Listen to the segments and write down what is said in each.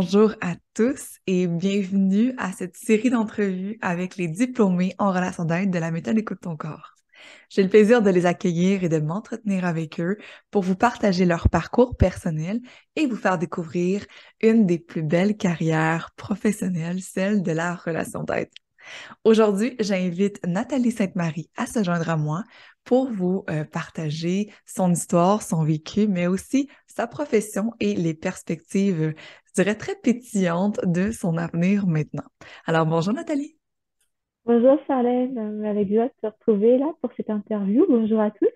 Bonjour à tous et bienvenue à cette série d'entrevues avec les diplômés en relation d'aide de la méthode Écoute ton corps. J'ai le plaisir de les accueillir et de m'entretenir avec eux pour vous partager leur parcours personnel et vous faire découvrir une des plus belles carrières professionnelles, celle de la relation d'aide. Aujourd'hui, j'invite Nathalie Sainte-Marie à se joindre à moi pour vous partager son histoire, son vécu, mais aussi sa profession et les perspectives, je dirais, très pétillantes de son avenir maintenant. Alors, bonjour Nathalie. Bonjour Charlène, avec joie de te retrouver là pour cette interview. Bonjour à tous.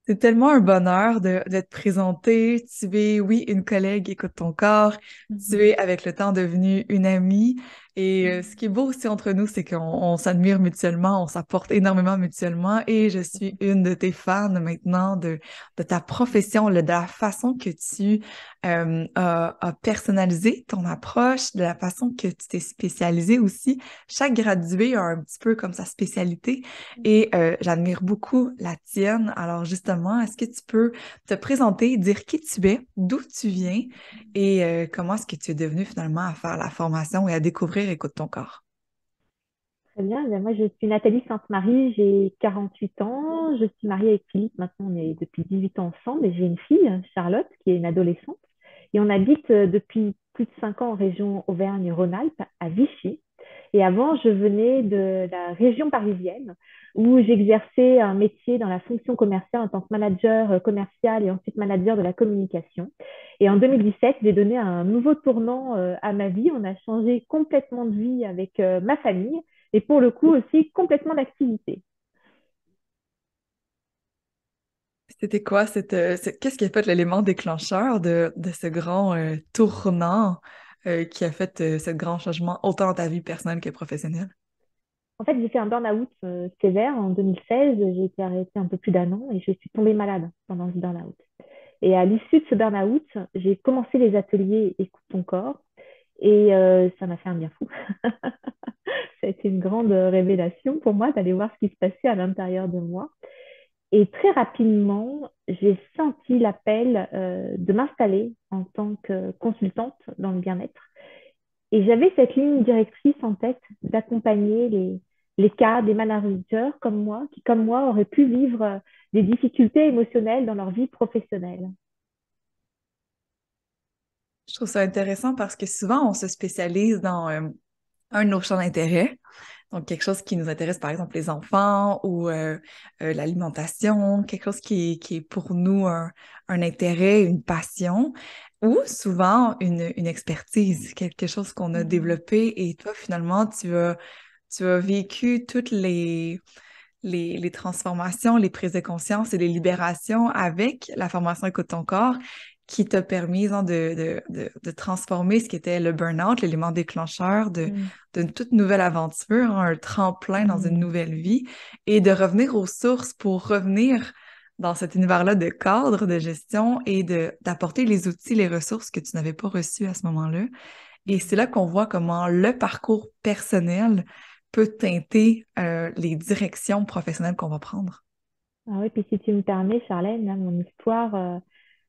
C'est tellement un bonheur de te présenter. Tu es, oui, une collègue, écoute ton corps. Tu Mhm. es, avec le temps, devenue une amie. Et ce qui est beau aussi entre nous, c'est qu'on s'admire mutuellement, on s'apporte énormément mutuellement. Et je suis une de tes fans maintenant de ta profession, de la façon que tu as personnalisé ton approche, de la façon que tu t'es spécialisée aussi. Chaque gradué a un petit peu comme sa spécialité. Et j'admire beaucoup la tienne. Alors justement, est-ce que tu peux te présenter, dire qui tu es, d'où tu viens et comment est-ce que tu es devenu finalement à faire la formation et à découvrir Écoute ton corps? Très bien, moi je suis Nathalie Sainte-Marie, j'ai 48 ans, je suis mariée avec Philippe, maintenant on est depuis 18 ans ensemble et j'ai une fille, Charlotte, qui est une adolescente. Et on habite depuis plus de 5 ans en région Auvergne-Rhône-Alpes, à Vichy. Et avant, je venais de la région parisienne où j'exerçais un métier dans la fonction commerciale en tant que manager commercial et ensuite manager de la communication. Et en 2017, j'ai donné un nouveau tournant à ma vie. On a changé complètement de vie avec ma famille et pour le coup aussi complètement d'activité. C'était quoi qu'est-ce qui a fait l'élément déclencheur de ce grand tournant qui a fait ce grand changement autant dans ta vie personnelle que professionnelle? En fait, j'ai fait un burn-out sévère en 2016. J'ai été arrêtée un peu plus d'un an et je suis tombée malade pendant ce burn-out. Et à l'issue de ce burn-out, j'ai commencé les ateliers Écoute ton corps et ça m'a fait un bien fou. Ça a été une grande révélation pour moi d'aller voir ce qui se passait à l'intérieur de moi. Et très rapidement, j'ai senti l'appel de m'installer en tant que consultante dans le bien-être. Et j'avais cette ligne directrice en tête d'accompagner les cas des managers comme moi, qui comme moi auraient pu vivre des difficultés émotionnelles dans leur vie professionnelle. Je trouve ça intéressant parce que souvent on se spécialise dans un de nos champs d'intérêt. Donc, quelque chose qui nous intéresse, par exemple, les enfants ou l'alimentation, quelque chose qui est pour nous un intérêt, une passion, ou souvent une expertise, quelque chose qu'on a Mhm. développé et toi, finalement, tu as vécu toutes les transformations, les prises de conscience et les libérations avec la formation Écoute ton corps qui t'a permis hein, de transformer ce qui était le burn-out, l'élément déclencheur d'une toute nouvelle aventure, hein, un tremplin dans une Mhm. nouvelle vie et de revenir aux sources pour revenir dans cet univers-là de cadre, de gestion et d'apporter les outils, les ressources que tu n'avais pas reçues à ce moment-là. Et c'est là qu'on voit comment le parcours personnel peut teinter les directions professionnelles qu'on va prendre. Ah oui, puis si tu me permets, Charlène, hein, mon histoire,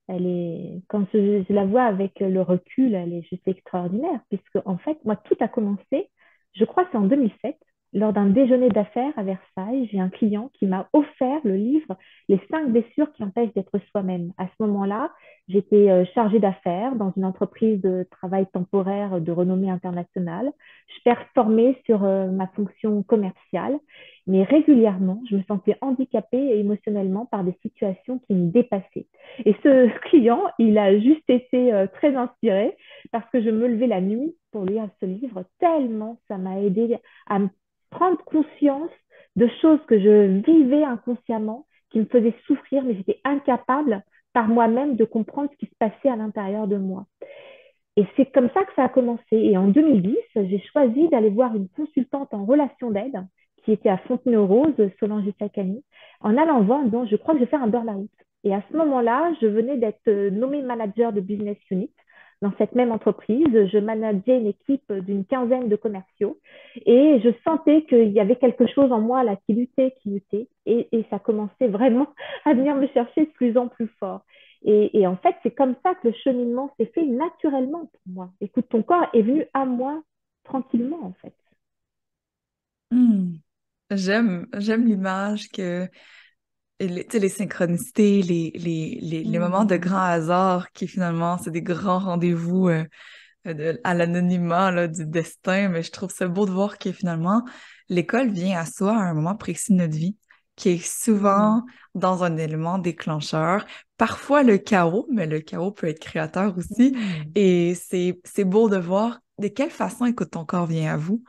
elle est, quand je la vois avec le recul, elle est juste extraordinaire, puisque en fait, moi, tout a commencé, je crois que c'est en 2007, lors d'un déjeuner d'affaires à Versailles, j'ai un client qui m'a offert le livre Les 5 blessures qui empêchent d'être soi-même. À ce moment-là, j'étais chargée d'affaires dans une entreprise de travail temporaire de renommée internationale. Je performais sur ma fonction commerciale, mais régulièrement, je me sentais handicapée émotionnellement par des situations qui me dépassaient. Et ce client, il a juste été très inspiré parce que je me levais la nuit pour lire ce livre, tellement ça m'a aidé à me prendre conscience de choses que je vivais inconsciemment, qui me faisaient souffrir, mais j'étais incapable par moi-même de comprendre ce qui se passait à l'intérieur de moi. Et c'est comme ça que ça a commencé. Et en 2010, j'ai choisi d'aller voir une consultante en relation d'aide qui était à Fontenay-aux-Roses, Solange Sacani, en allant voir, donc, je crois que je vais faire un burn-out. Et à ce moment-là, je venais d'être nommée manager de business unit dans cette même entreprise. Je manageais une équipe d'une quinzaine de commerciaux et je sentais qu'il y avait quelque chose en moi là qui luttait, qui luttait. Et ça commençait vraiment à venir me chercher de plus en plus fort. Et en fait, c'est comme ça que le cheminement s'est fait naturellement pour moi. Écoute, ton corps est venu à moi tranquillement, en fait. Hmm. J'aime l'image que tu sais, les synchronicités, les moments de Hmm. grand hasard qui finalement, c'est des grands rendez-vous à l'anonymat là, du destin, mais je trouve ça beau de voir que finalement, l'école vient à soi à un moment précis de notre vie, qui est Hmm. souvent dans un élément déclencheur, parfois le chaos, mais le chaos peut être créateur aussi, Hmm. et c'est beau de voir de quelle façon, écoute, ton corps vient à vous.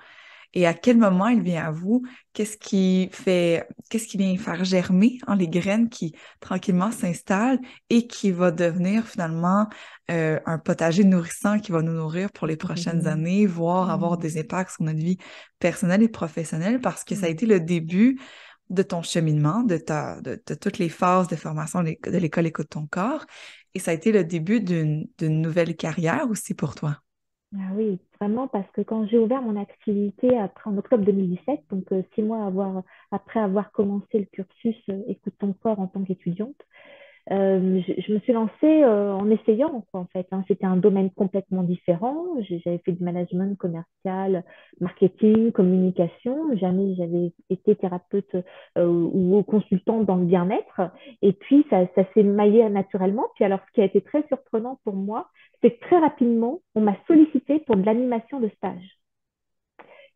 Et à quel moment il vient à vous? Qu'est-ce qui vient faire germer les graines qui tranquillement s'installent et qui va devenir finalement un potager nourrissant qui va nous nourrir pour les prochaines années, voire avoir Hmm. des impacts sur notre vie personnelle et professionnelle parce que ça a Hmm. été le début de ton cheminement, de toutes les phases de formation de l'école Écoute ton corps. Et ça a été le début d'une nouvelle carrière aussi pour toi. Ah oui, vraiment, parce que quand j'ai ouvert mon activité après, en octobre 2017, donc 6 mois après avoir commencé le cursus Écoute ton corps en tant qu'étudiante, je me suis lancée en essayant, quoi, en fait, hein. C'était un domaine complètement différent. J'avais fait du management commercial, marketing, communication. Jamais j'avais été thérapeute ou consultante dans le bien-être. Et puis, ça s'est maillé naturellement. Puis alors, ce qui a été très surprenant pour moi, c'est que très rapidement, on m'a sollicité pour de l'animation de stage.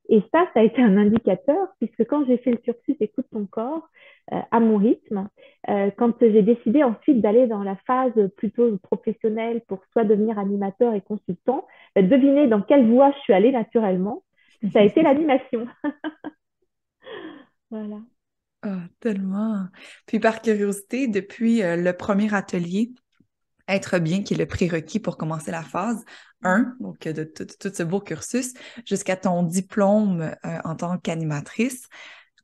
Et ça a été un indicateur, puisque quand j'ai fait le cursus Écoute ton corps à mon rythme, quand j'ai décidé ensuite d'aller dans la phase plutôt professionnelle pour soit devenir animateur et consultant, devinez dans quelle voie je suis allée naturellement, ça a été l'animation. Voilà. Ah, tellement. Puis par curiosité, depuis le premier atelier, Être bien, qui est le prérequis pour commencer la phase 1, donc de tout ce beau cursus, jusqu'à ton diplôme en tant qu'animatrice,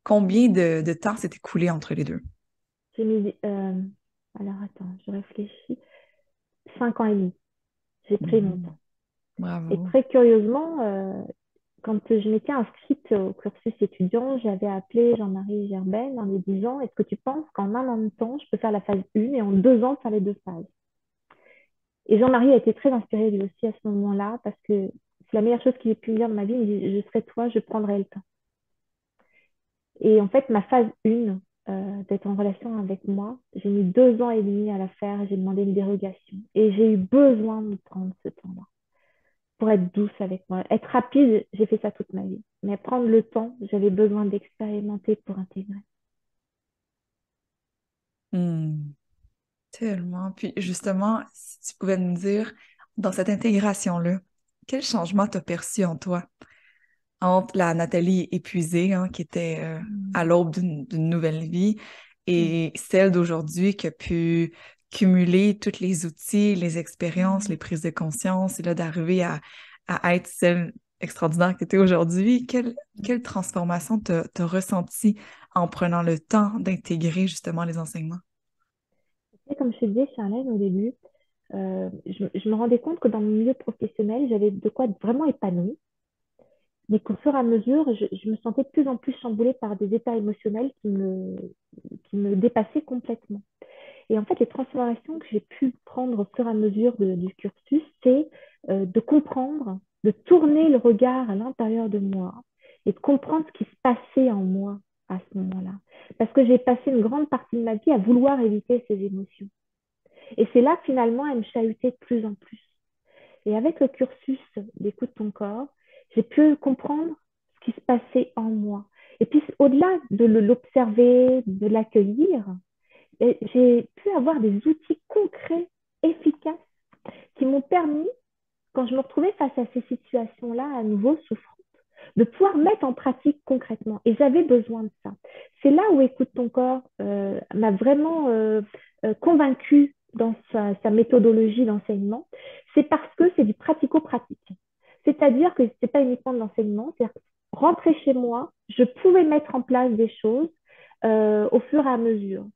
combien de temps s'est écoulé entre les deux? J'ai mis, alors attends, je réfléchis, 5 ans et demi, j'ai pris mon Mhm. temps. Et Bravo. très curieusement, quand je m'étais inscrite au cursus étudiant, j'avais appelé Jean-Marie Gerbel en lui disant, est-ce que tu penses qu'en un an de temps, je peux faire la phase 1 et en 2 ans faire les deux phases? Et Jean-Marie a été très inspiré lui aussi à ce moment-là parce que c'est la meilleure chose qu'il ait pu me dire de ma vie. Il me dit, je serai toi, je prendrai le temps. Et en fait, ma phase 1, d'être en relation avec moi, j'ai mis 2 ans et demi à la faire. J'ai demandé une dérogation. Et j'ai eu besoin de prendre ce temps-là pour être douce avec moi. Être rapide, j'ai fait ça toute ma vie. Mais prendre le temps, j'avais besoin d'expérimenter pour intégrer. Hmm, tellement. Puis justement, si tu pouvais nous dire, dans cette intégration-là, quel changement t'as perçu en toi entre la Nathalie épuisée, qui était à Mm. l'aube d'une nouvelle vie, Mm. et celle d'aujourd'hui qui a pu cumuler tous les outils, les expériences, les prises de conscience, et là d'arriver à être celle extraordinaire que tu es aujourd'hui. Quelle transformation t'as ressenti en prenant le temps d'intégrer justement les enseignements? Et comme je te disais, Charlène, au début, je me rendais compte que dans mon milieu professionnel, j'avais de quoi être vraiment épanouie, mais qu'au fur et à mesure, je me sentais de plus en plus chamboulée par des états émotionnels qui me dépassaient complètement. Et en fait, les transformations que j'ai pu prendre au fur et à mesure du cursus, c'est de comprendre, de tourner le regard à l'intérieur de moi et de comprendre ce qui se passait en moi à ce moment-là. Parce que j'ai passé une grande partie de ma vie à vouloir éviter ces émotions. Et c'est là, finalement, elles me chahutaient de plus en plus. Et avec le cursus d'écoute ton corps, j'ai pu comprendre ce qui se passait en moi. Et puis, au-delà de l'observer, de l'accueillir, j'ai pu avoir des outils concrets, efficaces, qui m'ont permis, quand je me retrouvais face à ces situations-là, à nouveau souffrantes, de pouvoir mettre en pratique concrètement. Et j'avais besoin de ça. C'est là où Écoute ton corps m'a vraiment convaincue dans sa méthodologie d'enseignement. C'est parce que c'est du pratico-pratique. C'est-à-dire que ce n'est pas uniquement de l'enseignement, c'est rentrer chez moi, je pouvais mettre en place des choses au fur et à mesure.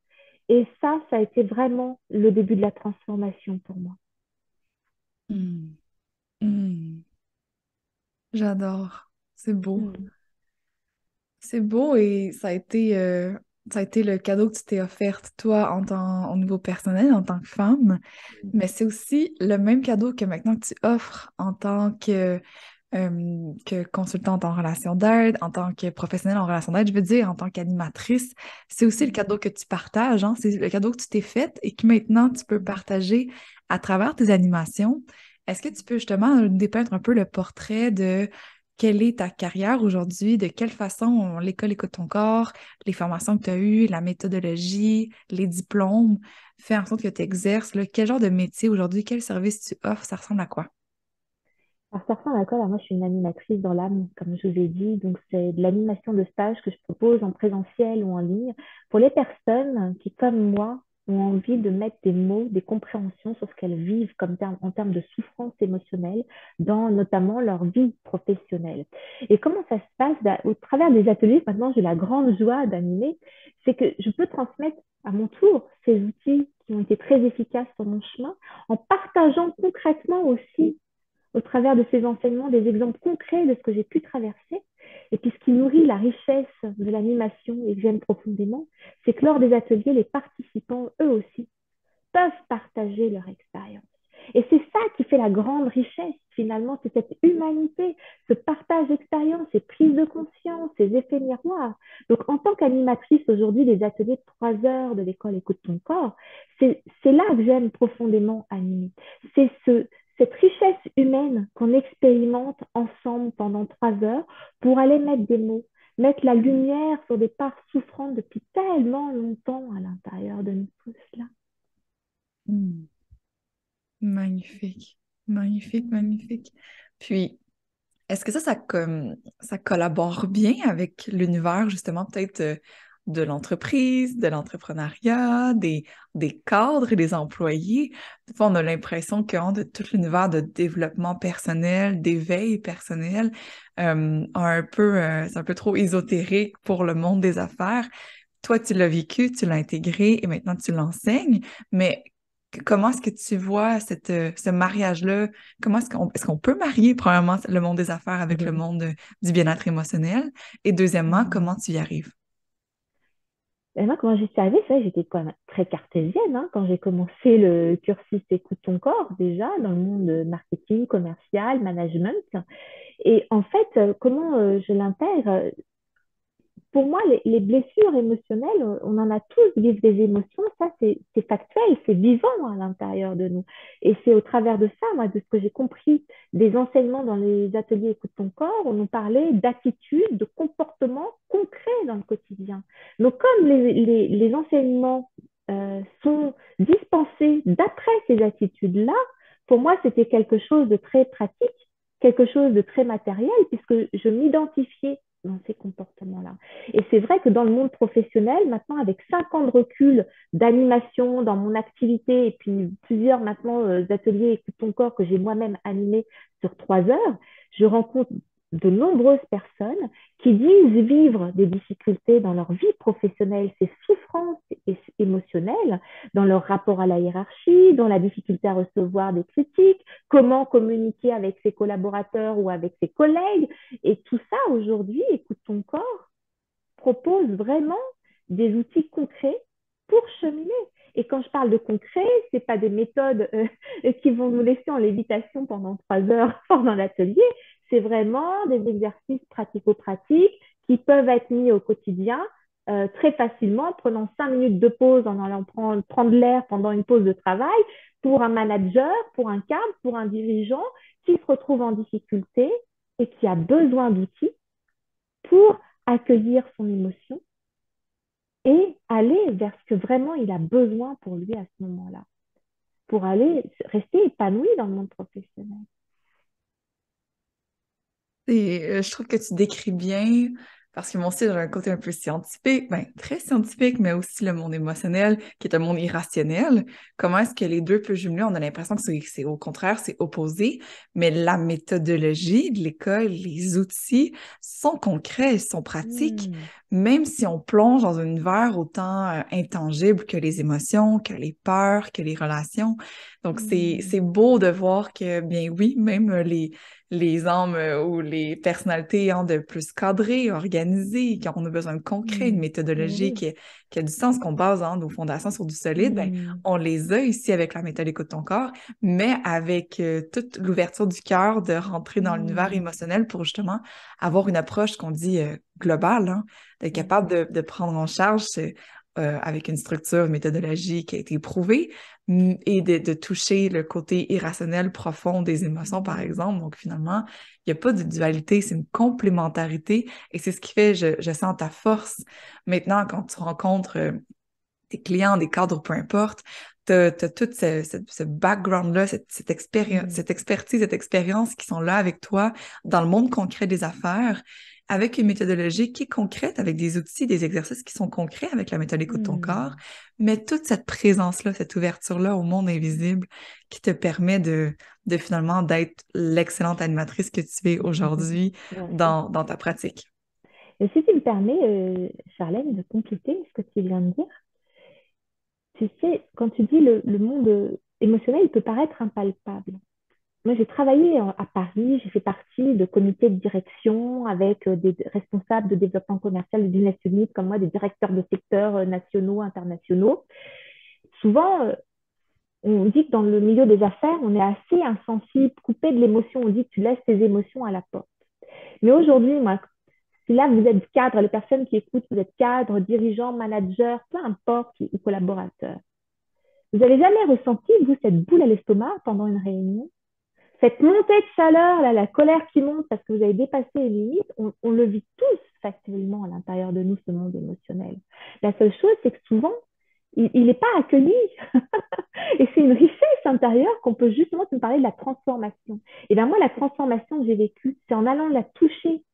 Et ça a été vraiment le début de la transformation pour moi. Hmm. Hmm. J'adore. C'est beau. Mm. C'est beau et ça a été ça a été le cadeau que tu t'es offert, toi, au niveau personnel, en tant que femme, mais c'est aussi le même cadeau que maintenant que tu offres en tant que consultante en relation d'aide, en tant que professionnelle en relation d'aide, je veux dire, en tant qu'animatrice. C'est aussi le cadeau que tu partages, hein, c'est le cadeau que tu t'es fait et que maintenant tu peux partager à travers tes animations. Est-ce que tu peux justement dépeindre un peu le portrait de quelle est ta carrière aujourd'hui, de quelle façon l'école écoute ton corps, les formations que tu as eues, la méthodologie, les diplômes, fait en sorte que tu exerces, là, quel genre de métier aujourd'hui, quel service tu offres, ça ressemble à quoi? Alors, ça ressemble à quoi? Alors, moi, je suis une animatrice dans l'âme, comme je vous ai dit. Donc, c'est de l'animation de stage que je propose en présentiel ou en ligne pour les personnes qui, comme moi, ont envie de mettre des mots, des compréhensions sur ce qu'elles vivent en termes de souffrance émotionnelle dans notamment leur vie professionnelle. Et comment ça se passe? Bah, au travers des ateliers, maintenant, j'ai la grande joie d'animer, c'est que je peux transmettre à mon tour ces outils qui ont été très efficaces sur mon chemin en partageant concrètement aussi au travers de ces enseignements des exemples concrets de ce que j'ai pu traverser. Et puis ce qui nourrit la richesse de l'animation et que j'aime profondément, c'est que lors des ateliers, les participants, eux aussi, peuvent partager leur expérience. Et c'est ça qui fait la grande richesse, finalement, c'est cette humanité, ce partage d'expérience, ces prises de conscience, ces effets miroirs. Donc, en tant qu'animatrice aujourd'hui des ateliers de 3 heures de l'école Écoute ton corps, c'est là que j'aime profondément animer. C'est cette richesse humaine qu'on expérimente ensemble pendant 3 heures pour aller mettre des mots, mettre la lumière sur des parts souffrantes depuis tellement longtemps à l'intérieur de nous tous là. Hmm. Magnifique, magnifique, magnifique. Puis, est-ce que ça collabore bien avec l'univers, justement, peut-être de l'entreprise, de l'entrepreneuriat, des cadres et des employés? Des fois, on a l'impression qu'on de tout l'univers de développement personnel, d'éveil personnel, c'est un peu trop ésotérique pour le monde des affaires. Toi, tu l'as vécu, tu l'as intégré et maintenant tu l'enseignes, mais comment est-ce que tu vois ce mariage-là? Comment est-ce qu'on peut marier, premièrement, le monde des affaires avec le monde du bien-être émotionnel? Et deuxièmement, comment tu y arrives? Et moi, comment j'y suis arrivée, c'est vrai, j'étais quand même très cartésienne hein, quand j'ai commencé le cursus Écoute ton corps, déjà, dans le monde marketing, commercial, management. Et en fait, comment je l'intègre? Pour moi, les blessures émotionnelles, on en a tous vivre des émotions, ça c'est factuel, c'est vivant à l'intérieur de nous. Et c'est au travers de ça, moi, de ce que j'ai compris des enseignements dans les ateliers Écoute ton corps, on nous parlait d'attitudes, de comportements concrets dans le quotidien. Donc, comme les enseignements sont dispensés d'après ces attitudes-là, pour moi, c'était quelque chose de très pratique, quelque chose de très matériel, puisque je m'identifiais dans ces comportements-là. Et c'est vrai que dans le monde professionnel, maintenant, avec 5 ans de recul d'animation dans mon activité et puis plusieurs maintenant ateliers Écoute ton corps que j'ai moi-même animés sur 3 heures, je rencontre de nombreuses personnes qui disent vivre des difficultés dans leur vie professionnelle, ces souffrances émotionnelles, dans leur rapport à la hiérarchie, dans la difficulté à recevoir des critiques, comment communiquer avec ses collaborateurs ou avec ses collègues. Et tout ça, aujourd'hui, Écoute ton corps propose vraiment des outils concrets pour cheminer. Et quand je parle de concret, ce n'est pas des méthodes qui vont nous laisser en lévitation pendant 3 heures pendant l'atelier. C'est vraiment des exercices pratico-pratiques qui peuvent être mis au quotidien très facilement, prenant 5 minutes de pause en allant prendre l'air pendant une pause de travail pour un manager, pour un cadre, pour un dirigeant qui se retrouve en difficulté et qui a besoin d'outils pour accueillir son émotion et aller vers ce que vraiment il a besoin pour lui à ce moment-là, pour aller rester épanoui dans le monde professionnel. Et je trouve que tu décris bien, parce que moi aussi, j'ai un côté un peu scientifique, ben, très scientifique, mais aussi le monde émotionnel, qui est un monde irrationnel. Comment est-ce que les deux peuvent jumeler? On a l'impression que c'est au contraire, c'est opposé, mais la méthodologie de l'école, les outils sont concrets, ils sont pratiques, Mmh. même si on plonge dans un univers autant intangible que les émotions, que les peurs, que les relations. Donc, c'est Hmm. beau de voir que, bien oui, même les âmes ou les personnalités de plus cadrées, organisées, qui ont besoin de concret, une Hmm. Mais méthodologie oui. qui a du sens, qu'on base nos fondations sur du solide, ben, Hmm. on les a ici avec la méthode Écoute ton corps, mais avec toute l'ouverture du cœur de rentrer dans l'univers Hmm. émotionnel pour justement avoir une approche qu'on dit globale, d'être Oui. capable de prendre en charge avec une structure, une méthodologie qui a été prouvée, et de toucher le côté irrationnel profond des émotions, par Hmm. exemple. Donc, finalement, il n'y a pas de dualité, c'est une complémentarité et c'est ce qui fait, je sens ta force. Maintenant, quand tu rencontres tes clients, des cadres, peu importe, t'as tout ce background-là, Hmm. cette expertise, cette expérience qui sont là avec toi dans le monde concret des affaires, avec une méthodologie qui est concrète, avec des outils, des exercices qui sont concrets avec la méthode Écoute ton corps, Hmm. mais toute cette présence-là, cette ouverture-là au monde invisible qui te permet de finalement d'être l'excellente animatrice que tu es aujourd'hui Merci. dans ta pratique. Et si tu me permets, Charlène, de compléter ce que tu viens de dire, tu sais, quand tu dis le monde émotionnel, il peut paraître impalpable. Moi, j'ai travaillé à Paris, j'ai fait partie de comités de direction avec des responsables de développement commercial de business unit comme moi, des directeurs de secteurs nationaux, internationaux. Souvent, on dit que dans le milieu des affaires, on est assez insensible, coupé de l'émotion. On dit que tu laisses tes émotions à la porte. Mais aujourd'hui, moi, si là vous êtes cadre, les personnes qui écoutent, vous êtes cadre, dirigeant, manager, peu importe, ou collaborateur, vous n'avez jamais ressenti, vous, cette boule à l'estomac pendant une réunion, cette montée de chaleur, là, la colère qui monte parce que vous avez dépassé les limites, on le vit tous facilement à l'intérieur de nous, ce monde émotionnel. La seule chose, c'est que souvent, il n'est pas accueilli. Et c'est une richesse intérieure qu'on peut justement te parler de la transformation. Et bien moi, la transformation que j'ai vécue, c'est en allant la toucher,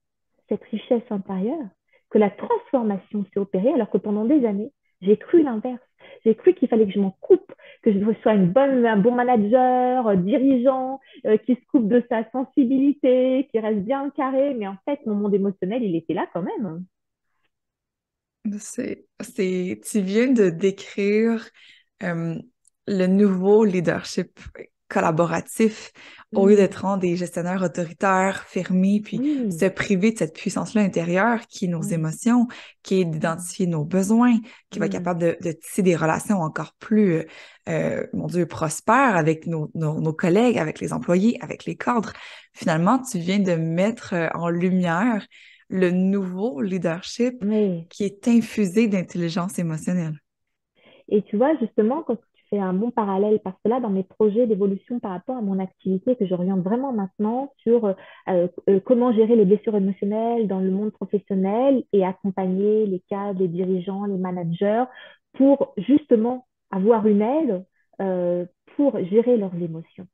cette richesse intérieure, que la transformation s'est opérée, alors que pendant des années, j'ai cru l'inverse. J'ai cru qu'il fallait que je m'en coupe, que je sois un bon manager, dirigeant, qui se coupe de sa sensibilité, qui reste bien carré. Mais en fait, mon monde émotionnel, il était là quand même. Tu viens de décrire euh, le nouveau leadership collaboratif au lieu Mm. d'être des gestionnaires autoritaires, fermés, puis Oui, se priver de cette puissance-là intérieure qui est nos oui. émotions, qui est Mm. d'identifier nos besoins, qui va être Mm. capable de tisser des relations encore plus, mon Dieu, prospères avec nos collègues, avec les employés, avec les cadres. Finalement, tu viens de mettre en lumière le nouveau leadership Oui. qui est infusé d'intelligence émotionnelle. Et tu vois, justement, quand tu fais un bon parallèle, parce que là, dans mes projets d'évolution par rapport à mon activité, que j'oriente vraiment maintenant sur comment gérer les blessures émotionnelles dans le monde professionnel et accompagner les cadres, les dirigeants, les managers pour justement avoir une aide pour gérer leurs émotions.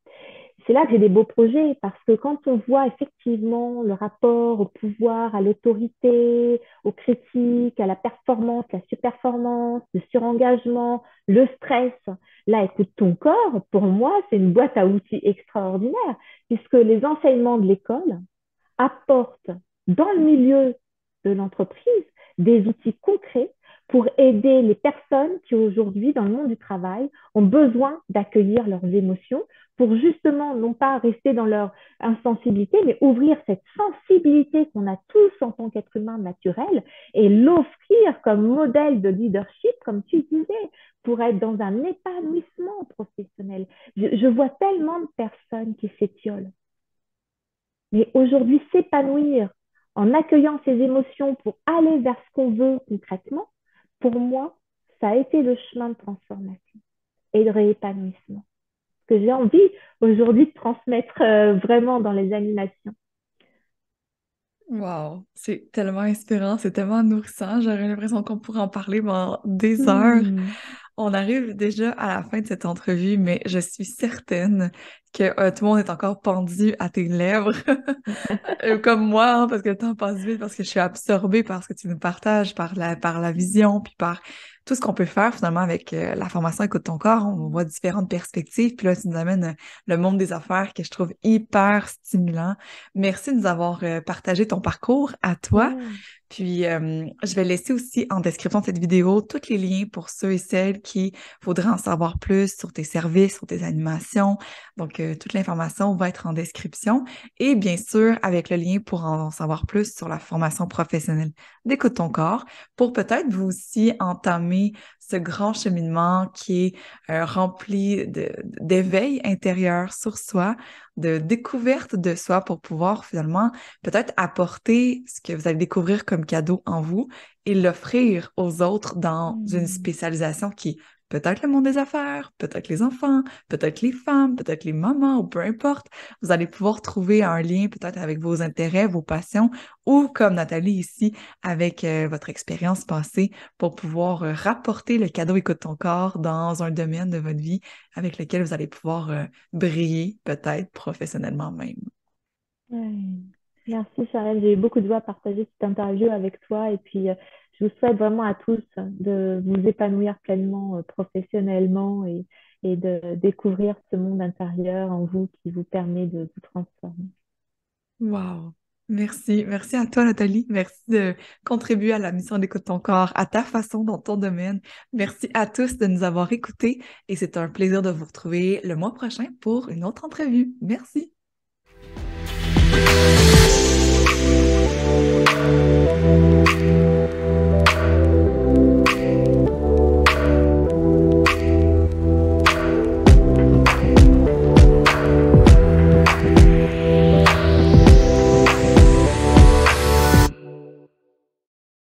C'est là que j'ai des beaux projets parce que quand on voit effectivement le rapport au pouvoir, à l'autorité, aux critiques, à la performance, la surperformance, le surengagement, le stress, là, écoute ton corps, pour moi, c'est une boîte à outils extraordinaire puisque les enseignements de l'école apportent dans le milieu de l'entreprise des outils concrets pour aider les personnes qui aujourd'hui, dans le monde du travail, ont besoin d'accueillir leurs émotions pour justement non pas rester dans leur insensibilité, mais ouvrir cette sensibilité qu'on a tous en tant qu'être humain naturel et l'offrir comme modèle de leadership, comme tu disais, pour être dans un épanouissement professionnel. Je vois tellement de personnes qui s'étiolent. Mais aujourd'hui, s'épanouir en accueillant ses émotions pour aller vers ce qu'on veut concrètement, pour moi, ça a été le chemin de transformation et de réépanouissement que j'ai envie aujourd'hui de transmettre vraiment dans les animations. Wow, c'est tellement inspirant, c'est tellement nourrissant. J'aurais l'impression qu'on pourrait en parler pendant des heures. Hmm. On arrive déjà à la fin de cette entrevue, mais je suis certaine que tout le monde est encore pendu à tes lèvres, comme moi, parce que le temps passe vite, parce que je suis absorbée par ce que tu nous partages, par la vision, puis par tout ce qu'on peut faire finalement avec la formation Écoute ton corps. On voit différentes perspectives, puis là, tu nous amènes le monde des affaires que je trouve hyper stimulant. Merci de nous avoir partagé ton parcours à toi. Ouais. Puis, je vais laisser aussi en description de cette vidéo tous les liens pour ceux et celles qui voudraient en savoir plus sur tes services, sur tes animations. Donc, toute l'information va être en description. Et bien sûr, avec le lien pour en savoir plus sur la formation professionnelle d'Écoute ton corps, pour peut-être vous aussi entamer ce grand cheminement qui est rempli d'éveil intérieur sur soi, de découverte de soi pour pouvoir finalement peut-être apporter ce que vous allez découvrir comme cadeau en vous et l'offrir aux autres dans une Hmm. spécialisation qui est peut-être le monde des affaires, peut-être les enfants, peut-être les femmes, peut-être les mamans ou peu importe. Vous allez pouvoir trouver un lien peut-être avec vos intérêts, vos passions ou comme Nathalie ici avec votre expérience passée pour pouvoir rapporter le cadeau Écoute ton corps dans un domaine de votre vie avec lequel vous allez pouvoir briller peut-être professionnellement même. Ouais. Merci Charlène, j'ai eu beaucoup de joie à partager cette interview avec toi et puis je vous souhaite vraiment à tous de vous épanouir pleinement professionnellement et de découvrir ce monde intérieur en vous qui vous permet de vous transformer. Wow! Merci. Merci à toi, Nathalie. Merci de contribuer à la mission d'Écoute ton corps, à ta façon, dans ton domaine. Merci à tous de nous avoir écoutés et c'est un plaisir de vous retrouver le mois prochain pour une autre entrevue. Merci.